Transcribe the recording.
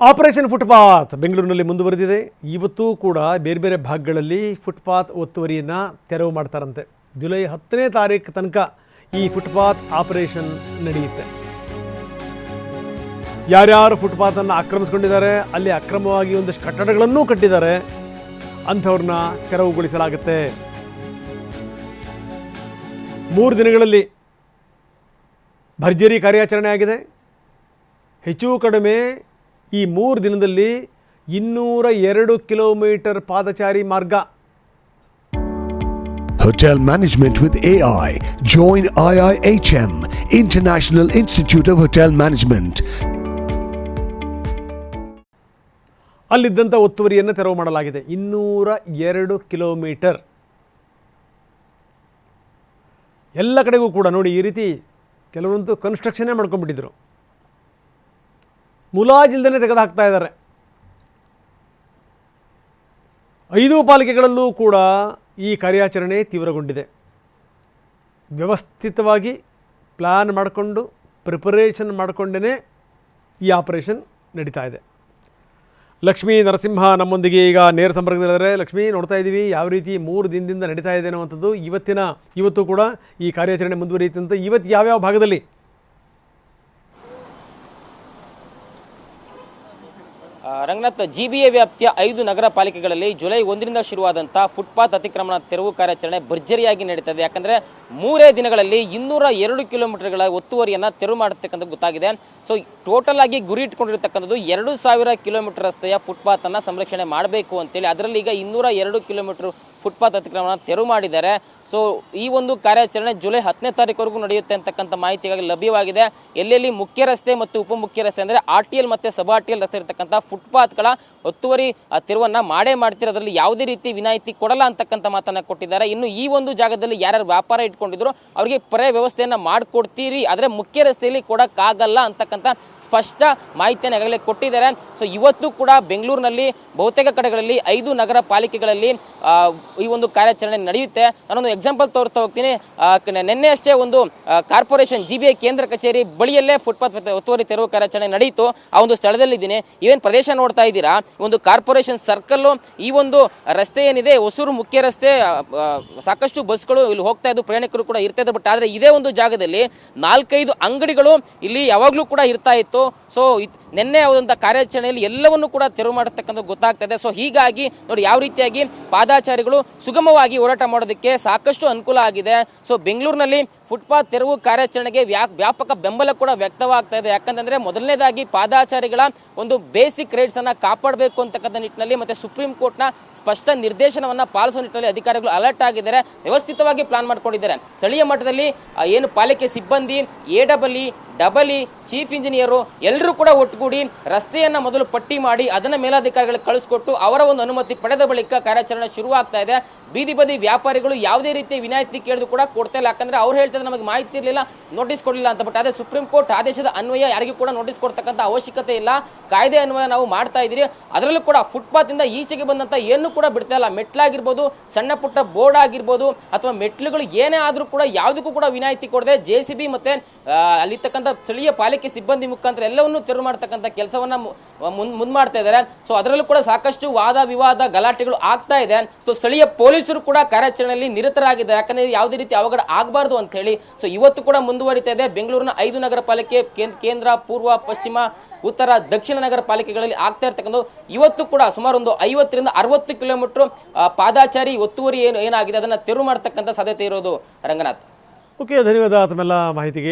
Operation footpath ಬೆಂಗಳೂರಿನಲ್ಲಿ ಮುಂದುವರೆದಿದೆ. ಇವತ್ತೂ ಕೂಡ ಬೇರೆ ಬೇರೆ ಭಾಗಗಳಲ್ಲಿ ಫುಟ್ಪಾತ್ ಒತ್ತುವರಿಯನ್ನು ತೆರವು ಮಾಡ್ತಾರಂತೆ. ಜುಲೈ 10ನೇ ತಾರೀಕು ತನಕ ಈ ಫುಟ್ಪಾತ್ ಆಪರೇಷನ್ ನಡೆಯುತ್ತೆ. ಯಾರ್ಯಾರು ಫುಟ್ಪಾತನ್ನು ಆಕ್ರಮಿಸ್ಕೊಂಡಿದ್ದಾರೆ, ಅಲ್ಲಿ ಅಕ್ರಮವಾಗಿ ಒಂದಷ್ಟು ಕಟ್ಟಡಗಳನ್ನೂ ಕಟ್ಟಿದ್ದಾರೆ, ಅಂಥವ್ರನ್ನ ತೆರವುಗೊಳಿಸಲಾಗುತ್ತೆ. 3 ದಿನಗಳಲ್ಲಿ ಭರ್ಜರಿ ಕಾರ್ಯಾಚರಣೆ ಆಗಿದೆ. ಹೆಚ್ಚು ಕಡಿಮೆ ಈ 3 ದಿನದಲ್ಲಿ 202 ಕಿಲೋಮೀಟರ್ ಪಾದಚಾರಿ ಮಾರ್ಗ. Hotel Management with AI. Join IIHM, International Institute of Hotel Management. ಅಲ್ಲಿದ್ದಂಥ ಒತ್ತುವರಿಯನ್ನು ತೆರವು ಮಾಡಲಾಗಿದೆ. 202 ಕಿಲೋಮೀಟರ್. ಎಲ್ಲ ಕಡೆಗೂ ಕೂಡ ನೋಡಿ, ಈ ರೀತಿ ಕೆಲವರಂತೂ ಕನ್ಸ್ಟ್ರಕ್ಷನ್ನೇ ಮಾಡ್ಕೊಂಡ್ಬಿಟ್ಟಿದ್ರು. ಮುಲಾಜಿಲ್ದೇ ತೆಗೆದುಹಾಕ್ತಾ ಇದ್ದಾರೆ. 5 ಪಾಲಿಕೆಗಳಲ್ಲೂ ಕೂಡ ಈ ಕಾರ್ಯಾಚರಣೆ ತೀವ್ರಗೊಂಡಿದೆ. ವ್ಯವಸ್ಥಿತವಾಗಿ ಪ್ಲ್ಯಾನ್ ಮಾಡಿಕೊಂಡು ಪ್ರಿಪರೇಷನ್ ಮಾಡಿಕೊಂಡೇ ಈ ಆಪರೇಷನ್ ನಡೀತಾ ಇದೆ. ಲಕ್ಷ್ಮೀ ನರಸಿಂಹ ನಮ್ಮೊಂದಿಗೆ ಈಗ ನೇರ ಸಂಪರ್ಕದಲ್ಲಿದ್ದಾರೆ. ಲಕ್ಷ್ಮೀ, ನೋಡ್ತಾ ಇದ್ದೀವಿ ಯಾವ ರೀತಿ 3 ದಿನದಿಂದ ನಡೀತಾ ಇದೆ ಅನ್ನುವಂಥದ್ದು. ಇವತ್ತು ಕೂಡ ಈ ಕಾರ್ಯಾಚರಣೆ ಮುಂದುವರಿಯುತ್ತಂತೆ. ಇವತ್ತು ಯಾವ್ಯಾವ ಭಾಗದಲ್ಲಿ? ರಂಗನಾಥ್, ಜಿಬಿಎ ವ್ಯಾಪ್ತಿಯ 5 ನಗರ ಪಾಲಿಕೆಗಳಲ್ಲಿ ಜುಲೈ 1ರಿಂದ ಶುರುವಾದಂಥ ಫುಟ್ಪಾತ್ ಅತಿಕ್ರಮಣ ತೆರವು ಕಾರ್ಯಾಚರಣೆ ಭರ್ಜರಿಯಾಗಿ ನಡೀತದೆ. ಯಾಕಂದರೆ 3 ದಿನಗಳಲ್ಲಿ 202 ಕಿಲೋಮೀಟರ್ಗಳ ಒತ್ತುವರಿಯನ್ನು ತೆರವು ಮಾಡತಕ್ಕಂಥ ಗೊತ್ತಾಗಿದೆ. ಸೊ ಟೋಟಲ್ ಆಗಿ ಗುರಿ ಇಟ್ಕೊಂಡಿರ್ತಕ್ಕಂಥದ್ದು 2000 ಕಿಲೋಮೀಟರ್ ರಸ್ತೆಯ ಫುಟ್ಪಾತನ್ನು ಸಂರಕ್ಷಣೆ ಮಾಡಬೇಕು ಅಂತೇಳಿ. ಅದರಲ್ಲಿ ಈಗ 202 ಕಿಲೋಮೀಟರ್ ಫುಟ್ಪಾತ್ ಅತಿಕ್ರಮಣ ತೆರವು ಮಾಡಿದ್ದಾರೆ. ಸೊ ಈ ಒಂದು ಕಾರ್ಯಾಚರಣೆ ಜುಲೈ 10ನೇ ತಾರೀಕುವರೆಗೂ ನಡೆಯುತ್ತೆ ಅಂತಕ್ಕಂಥ ಮಾಹಿತಿಗಾಗಿ ಲಭ್ಯವಾಗಿದೆ. ಎಲ್ಲೆಲ್ಲಿ ಮುಖ್ಯ ರಸ್ತೆ ಮತ್ತು ಉಪಮುಖ್ಯ ರಸ್ತೆ ಅಂದರೆ RTL ಮತ್ತು ಸಬ್ RTL ರಸ್ತೆ ಇರತಕ್ಕಂಥ ಫುಟ್ಪಾತ್ಗಳ ಒತ್ತುವರಿ ತೆರವನ್ನು ಮಾಡ್ತಿರೋ ಅದರಲ್ಲಿ ಯಾವುದೇ ರೀತಿ ವಿನಾಯಿತಿ ಕೊಡಲ್ಲ ಅಂತಕ್ಕಂಥ ಮಾತನ್ನು ಕೊಟ್ಟಿದ್ದಾರೆ. ಇನ್ನು ಈ ಒಂದು ಜಾಗದಲ್ಲಿ ಯಾರ್ಯಾರು ವ್ಯಾಪಾರ ಇಟ್ಕೊಂಡಿದ್ರು ಅವರಿಗೆ ಪರ್ಯಾಯ ವ್ಯವಸ್ಥೆಯನ್ನು ಮಾಡಿಕೊಡ್ತೀರಿ, ಆದರೆ ಮುಖ್ಯ ರಸ್ತೆಯಲ್ಲಿ ಕೊಡೋಕ್ಕಾಗಲ್ಲ ಅಂತಕ್ಕಂಥ ಸ್ಪಷ್ಟ ಮಾಹಿತಿಯನ್ನು ಈಗಾಗಲೇ ಕೊಟ್ಟಿದ್ದಾರೆ. ಸೊ ಇವತ್ತು ಕೂಡ ಬೆಂಗಳೂರಿನಲ್ಲಿ ಬಹುತೇಕ ಕಡೆಗಳಲ್ಲಿ 5 ನಗರ ಪಾಲಿಕೆಗಳಲ್ಲಿ ಈ ಒಂದು ಕಾರ್ಯಾಚರಣೆ ನಡೆಯುತ್ತೆ. ನಾನೊಂದು ಎಕ್ಸಾಂಪಲ್ ತೋರ್ತಾ ಹೋಗ್ತೀನಿ. ನಿನ್ನೆ ಅಷ್ಟೇ ಒಂದು ಕಾರ್ಪೊರೇಷನ್ GBA ಕೇಂದ್ರ ಕಚೇರಿ ಬಳಿಯಲ್ಲೇ ಫುಟ್ಪಾತ್ ಒತ್ತುವರಿ ತೆರವು ಕಾರ್ಯಾಚರಣೆ ನಡೆಯಿತು. ಆ ಒಂದು ಸ್ಥಳದಲ್ಲಿದ್ದೀನಿ. ಇವೇನು ಪ್ರದೇಶ ನೋಡ್ತಾ ಇದ್ದೀರಾ, ಒಂದು ಕಾರ್ಪೊರೇಷನ್ ಸರ್ಕಲ್ಲು, ಈ ಒಂದು ರಸ್ತೆ ಏನಿದೆ ಹೊಸೂರು ಮುಖ್ಯ ರಸ್ತೆ, ಸಾಕಷ್ಟು ಬಸ್ಗಳು ಇಲ್ಲಿ ಹೋಗ್ತಾ ಇದ್ದು, ಪ್ರಯಾಣಿಕರು ಕೂಡ ಇರ್ತಾ ಇದ್ರು. ಬಟ್ ಆದರೆ ಇದೇ ಒಂದು ಜಾಗದಲ್ಲಿ 4-5 ಅಂಗಡಿಗಳು ಇಲ್ಲಿ ಯಾವಾಗಲೂ ಕೂಡ ಇರ್ತಾ ಇತ್ತು. ಸೊ ನಿನ್ನೆ ಆದಂಥ ಕಾರ್ಯಾಚರಣೆಯಲ್ಲಿ ಎಲ್ಲವನ್ನೂ ಕೂಡ ತೆರವು ಮಾಡತಕ್ಕಂಥ ಗೊತ್ತಾಗ್ತಾ ಇದೆ. ಸೊ ಹೀಗಾಗಿ ನೋಡಿ ಯಾವ ರೀತಿಯಾಗಿ ಪಾದಾಚಾರಿಗಳು ಸುಗಮವಾಗಿ ಓಡಾಟ ಮಾಡೋದಕ್ಕೆ ಸಾಕಷ್ಟು ಅನುಕೂಲ ಆಗಿದೆ. ಸೊ ಬೆಂಗಳೂರಿನಲ್ಲಿ ಫುಟ್ಪಾತ್ ತೆರವು ಕಾರ್ಯಾಚರಣೆಗೆ ವ್ಯಾಪಕ ಬೆಂಬಲ ಕೂಡ ವ್ಯಕ್ತವಾಗ್ತಾ ಇದೆ. ಯಾಕಂತಂದ್ರೆ ಮೊದಲನೇದಾಗಿ ಪಾದಾಚಾರಿಗಳ ಒಂದು ಬೇಸಿಕ್ ರೈಟ್ಸ್ ಅನ್ನ ಕಾಪಾಡಬೇಕು ಅಂತಕ್ಕಂಥ ನಿಟ್ಟಿನಲ್ಲಿ ಮತ್ತೆ ಸುಪ್ರೀಂ ಕೋರ್ಟ್ನ ಸ್ಪಷ್ಟ ನಿರ್ದೇಶನವನ್ನ ಪಾಲಿಸುವ ನಿಟ್ಟಿನಲ್ಲಿ ಅಧಿಕಾರಿಗಳು ಅಲರ್ಟ್ ಆಗಿದ್ದಾರೆ, ವ್ಯವಸ್ಥಿತವಾಗಿ ಪ್ಲಾನ್ ಮಾಡ್ಕೊಂಡಿದ್ದಾರೆ. ಸ್ಥಳೀಯ ಮಟ್ಟದಲ್ಲಿ ಏನು ಪಾಲಿಕೆ ಸಿಬ್ಬಂದಿ, AEE, ಚೀಫ್ ಇಂಜಿನಿಯರು ಎಲ್ಲರೂ ಕೂಡ ಒಟ್ಟುಗೂಡಿ ರಸ್ತೆಯನ್ನ ಮೊದಲು ಪಟ್ಟಿ ಮಾಡಿ ಅದನ್ನ ಮೇಲಾಧಿಕಾರಿಗಳಿಗೆ ಕಳಿಸ್ಕೊಟ್ಟು ಅವರ ಒಂದು ಅನುಮತಿ ಪಡೆದ ಬಳಿಕ ಕಾರ್ಯಾಚರಣೆ ಶುರುವಾಗ್ತಾ ಇದೆ. ಬೀದಿ ಬದಿ ವ್ಯಾಪಾರಿಗಳು ಯಾವುದೇ ರೀತಿ ವಿನಾಯಿತಿ ಕೇಳಿದ್ರು ಕೂಡ ಕೊಡ್ತಾ ಇಲ್ಲ. ಯಾಕಂದ್ರೆ ಅವ್ರು ಹೇಳ್ತಾರೆ ನಮಗೆ ಮಾಹಿತಿ ಇರಲಿಲ್ಲ, ನೋಟಿಸ್ ಕೊಡಲಿಲ್ಲ ಅಂತ. ಬಟ್ ಅದೇ ಸುಪ್ರೀಂ ಕೋರ್ಟ್ ಆದೇಶದ ಅನ್ವಯ ಯಾರಿಗೂ ಕೂಡ ನೋಟಿಸ್ ಕೊಡ್ತಕ್ಕಂಥ ಅವಶ್ಯಕತೆ ಇಲ್ಲ, ಕಾಯ್ದೆ ಅನ್ವಯ ನಾವು ಮಾಡ್ತಾ ಇದ್ದೀರಿ. ಅದರಲ್ಲೂ ಕೂಡ ಫುಟ್ಪಾತ್ ಇಂದ ಈಚೆಗೆ ಬಂದಂತ ಏನು ಕೂಡ ಬಿಡ್ತಾ ಇಲ್ಲ. ಮೆಟ್ಲಾಗಿರ್ಬೋದು, ಸಣ್ಣ ಪುಟ್ಟ ಬೋರ್ಡ್ ಆಗಿರ್ಬೋದು, ಅಥವಾ ಮೆಟ್ಲುಗಳು ಏನೇ ಆದ್ರೂ ಕೂಡ ಯಾವುದಕ್ಕೂ ಕೂಡ ವಿನಾಯಿತಿ ಕೊಡದೆ JCB ಮತ್ತೆ ಅಲ್ಲಿರ್ತಕ್ಕಂಥ ಸ್ಥಳೀಯ ಪಾಲಿಕೆ ಸಿಬ್ಬಂದಿ ಮುಖಾಂತರ ಎಲ್ಲವನ್ನೂ ತೆರವು ಮಾಡತಕ್ಕಂಥ ಕೆಲಸವನ್ನ ಮುಂದ್ ಮಾಡ್ತಾ ಇದ್ದಾರೆ. ಸೊ ಅದರಲ್ಲೂ ಕೂಡ ಸಾಕಷ್ಟು ವಾದ ವಿವಾದ ಗಲಾಟೆಗಳು ಆಗ್ತಾ ಇದೆ. ಸೊ ಸ್ಥಳೀಯ ಪೊಲೀಸರು ಕೂಡ ಕಾರ್ಯಾಚರಣೆಯಲ್ಲಿ ನಿರತರಾಗಿದ್ದಾರೆ. ಯಾಕಂದ್ರೆ ಯಾವುದೇ ರೀತಿ ಅವಘಡ ಆಗಬಾರ್ದು ಅಂತ ಹೇಳಿ. ಸೊ ಇವತ್ತು ಕೂಡ ಮುಂದುವರಿತಾ ಇದೆ. ಬೆಂಗಳೂರಿನ 5 ನಗರ ಪಾಲಿಕೆ, ಕೇಂದ್ರ, ಪೂರ್ವ, ಪಶ್ಚಿಮ, ಉತ್ತರ, ದಕ್ಷಿಣ ನಗರ ಪಾಲಿಕೆಗಳಲ್ಲಿ ಆಗ್ತಾ ಇರ್ತಕ್ಕಂಥ ಇವತ್ತು ಕೂಡ ಸುಮಾರು ಒಂದು 50ರಿಂದ 60 ಕಿಲೋಮೀಟರ್ ಪಾದಾಚಾರಿ ಒತ್ತುವರಿ ಏನಾಗಿದೆ ಅದನ್ನ ತೆರವು ಮಾಡತಕ್ಕಂಥ ಸಾಧ್ಯತೆ ಇರೋದು. ರಂಗನಾಥ್, ಓಕೆ, ಧನ್ಯವಾದ ತಮ್ಮೆಲ್ಲ ಮಾಹಿತಿಗೆ.